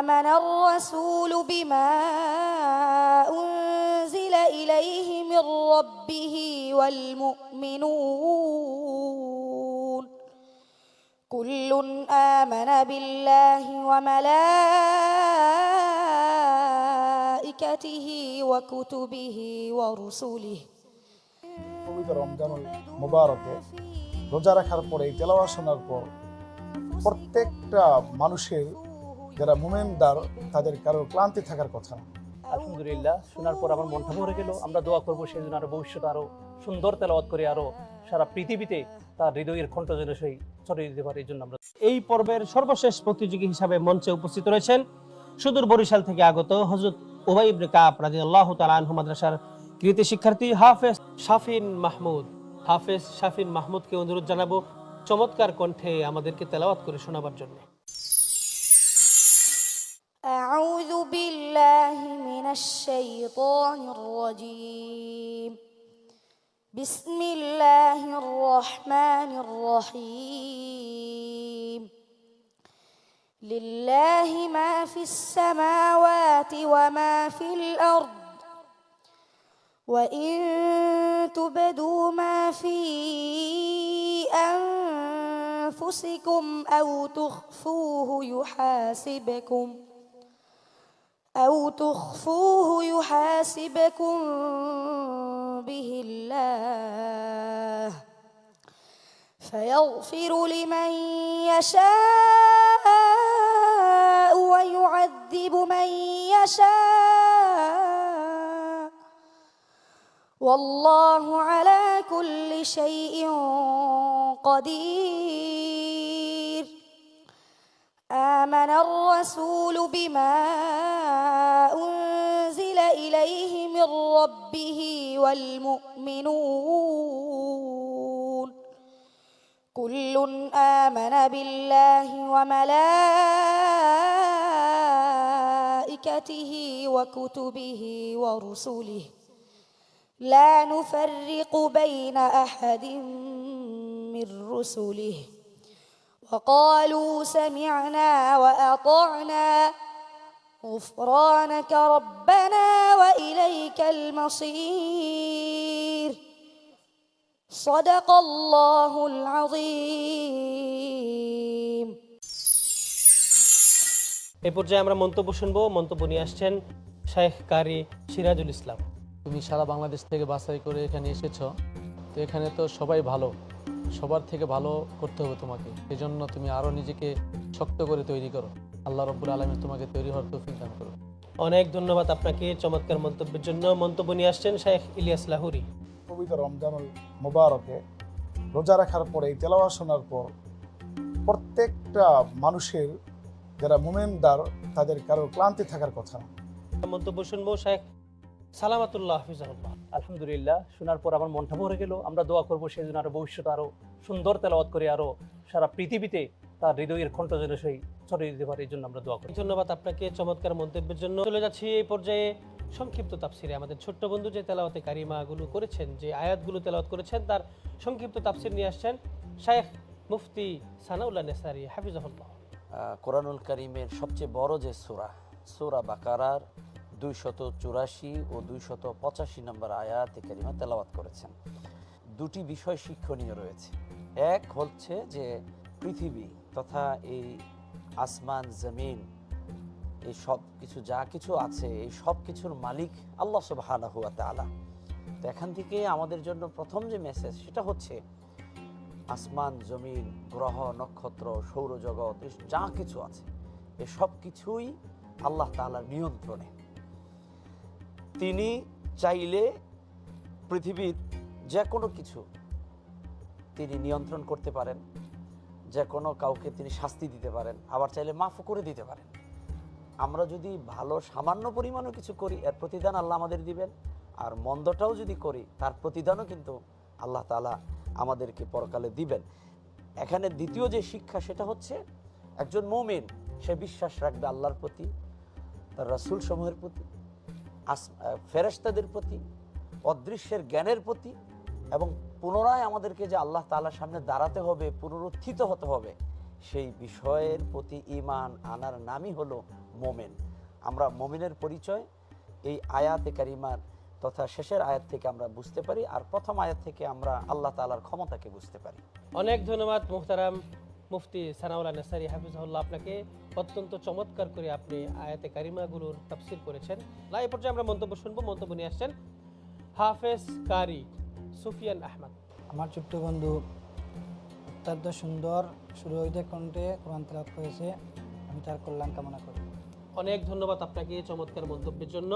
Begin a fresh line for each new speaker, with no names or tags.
آمن الرسول بما أنزل إليه من ربه والمؤمنون كل آمن بالله وملائكته وكتبه ورسله
পবিত্র রমজানুল মুবারকে রোজা রাখার পরে তেলাওয়াত শোনার পর প্রত্যেকটা মানুষের যারা মুমিনদার তাদের কারো ক্লান্তি থাকার কথা না।
আলহামদুলিল্লাহ, শোনার পর আমার মনটা ভরে গেল। আমরা দোয়া করবো সেই জন্য আরো ভবিষ্যতে আরো সুন্দর তেলাওয়াত করে আরো সারা পৃথিবীতে তার হৃদয়ের কণ্ঠ যেন সেই ছড়িয়ে দিতে পারে। এই জন্য আমরা
এই পর্বের সর্বশেষ প্রতিযোগী হিসাবে মঞ্চে উপস্থিত রয়েছেন সুদূর বরিশাল থেকে আগত হযরত উবাই ইবনে কাব রাদিয়াল্লাহু তাআলা আনহু মাদ্রাসার কৃতি শিক্ষার্থী হাফেজ শাফিন মাহমুদ। হাফেজ শাফিন মাহমুদকে অনুরোধ জানাবো চমৎকার কণ্ঠে আমাদেরকে তেলাওয়াত করে শোনাবার জন্য।
أعوذ بالله من الشيطان الرجيم بسم الله الرحمن الرحيم لله ما في السماوات وما في الأرض وإن تبدوا ما في أنفسكم أو تخفوه يحاسبكم به الله فيغفر لمن يشاء ويعذب من يشاء والله على كل شيء قدير آمن الرسول بما أنزل إليه من ربه والمؤمنون كل آمن بالله وملائكته وكتبه ورسله لا نفرق بين أحد من رسله وقالوا سمعنا وأطعنا غفرانك ربنا وإليك المصير صدق الله العظيم
এই পর্যায়ে আমরা মন্তব্য শুনবো। মন্তব্য নিয়ে আসছেন শাইখ কারি সিরাজুল ইসলাম।
তুমি সারা বাংলাদেশ থেকে বাছাই করে এখানে এসেছো, তো এখানে তো সবাই ভালো, সবার থেকে ভালো করতে হবে তোমাকে। এই জন্য তুমি আরও নিজেকে শক্ত করে তৈরি করো। আল্লাহ রব্বুল আলামিন তোমাকে তৈরি হওয়ার তৌফিক দান করো।
অনেক ধন্যবাদ আপনাকে চমৎকার মন্তব্যের জন্য। মন্তব্য নিয়ে আসছেন শাইখ ইলিয়াস লাহুরি।
পবিত্র রমজানুল মুবারকে রোজা রাখার পরে তেলাওয়াত শোনার পর প্রত্যেকটা মানুষের যারা মুমিনদার তাদের কারো ক্লান্তি থাকার কথা না।
মন্তব্য শুনবো শাইখ সালামাতুল্লাহ হাফিজাহুল্লাহ।
আলহামদুলিল্লাহ, শোনার পর আমার মনটা ভরে গেল। আমরা দোয়া করবো সেই জন্য আরো ভবিষ্যতে আরো সুন্দর তেলাওয়াত করে আরো সারা পৃথিবীতে তার হৃদয়ের কণ্ঠ যেন সেই ছড়িয়ে দিতে পারে। এই জন্য আমরা দোয়া করি।
ধন্যবাদ আপনাকে চমৎকার মন্তব্যের জন্য। চলে যাচ্ছি এই পর্যায়ে সংক্ষিপ্ত তাফসিরে। আমাদের ছোট্ট বন্ধু যে তেলাওয়াতে কারিমাগুলো করেছেন, যে আয়াতগুলো তেলাওয়াত করেছেন, তার সংক্ষিপ্ত তাফসির নিয়ে আসছেন শাইখ মুফতি সানাউল্লাহ নেসারি হাফিজাহুল্লাহ।
কোরআনুল কারীমের সবচেয়ে বড় যে সূরা বাকারার 284 ও 285 নম্বর আয়াতে কারিমা তেলাওয়াত করেছেন। দুটি বিষয় শিক্ষণীয় রয়েছে। এক হচ্ছে যে পৃথিবী তথা এই আসমান জমিন, এই সব কিছু যা কিছু আছে, এই সব কিছুর মালিক আল্লাহ সুবহানাহু ওয়া তাআলা। তো এখান থেকে আমাদের জন্য প্রথম যে মেসেজ সেটা হচ্ছে আসমান জমিন, গ্রহ নক্ষত্র, সৌরজগৎ, যা কিছু আছে এ সব কিছুই আল্লাহ তাআলার নিয়ন্ত্রণে। তিনি চাইলে পৃথিবীর যে কোনো কিছু তিনি নিয়ন্ত্রণ করতে পারেন, যে কোনো কাউকে তিনি শাস্তি দিতে পারেন, আবার চাইলে মাফও করে দিতে পারেন। আমরা যদি ভালো সামান্য পরিমাণও কিছু করি এর প্রতিদান আল্লাহ আমাদের দিবেন, আর মন্দটাও যদি করি তার প্রতিদানও কিন্তু আল্লাহ তাআলা আমাদেরকে পরকালে দিবেন। এখানে দ্বিতীয় যে শিক্ষা সেটা হচ্ছে একজন মুমিন সে বিশ্বাস রাখবে আল্লাহর প্রতি, তার রাসূল সমূহের প্রতি, ফেরেশতাদের প্রতি, অদৃশ্যের জ্ঞানের প্রতি, এবং পুনরায় আমাদেরকে যে আল্লাহ তাআলার সামনে দাঁড়াতে হবে, পুনরুত্থিত হতে হবে, সেই বিষয়ের প্রতি ঈমান আনার নামই হলো মোমেন। আমরা মোমেনের পরিচয় এই আয়াতে কারিমার তথা শেষের আয়াত থেকে আমরা বুঝতে পারি, আর প্রথম আয়াত থেকে আমরা আল্লাহ তাআলার ক্ষমতাকে বুঝতে পারি।
অনেক ধন্যবাদ মুহতারাম মুফতি সানাউল্লাহ নাসারি হাফিজাহুল্লাহ, আপনাকে অত্যন্ত চমৎকার করে আপনি আয়াতে কারিমাগুলোর তাফসীর করেছেন। এই পর্যায়ে আমরা মন্তব্য শুনবো। মন্তব্য নিয়ে আসছেন হাফেজ কারি সুফিয়ান আহমদ।
আমার ছোট্ট বন্ধু অত্যন্ত সুন্দর সুরহিত কণ্ঠে কোরআন তেলাওয়াত করেছে, আমি তার কল্যাণ কামনা করি।
অনেক ধন্যবাদ আপনাকে চমৎকার মন্তব্যের জন্য।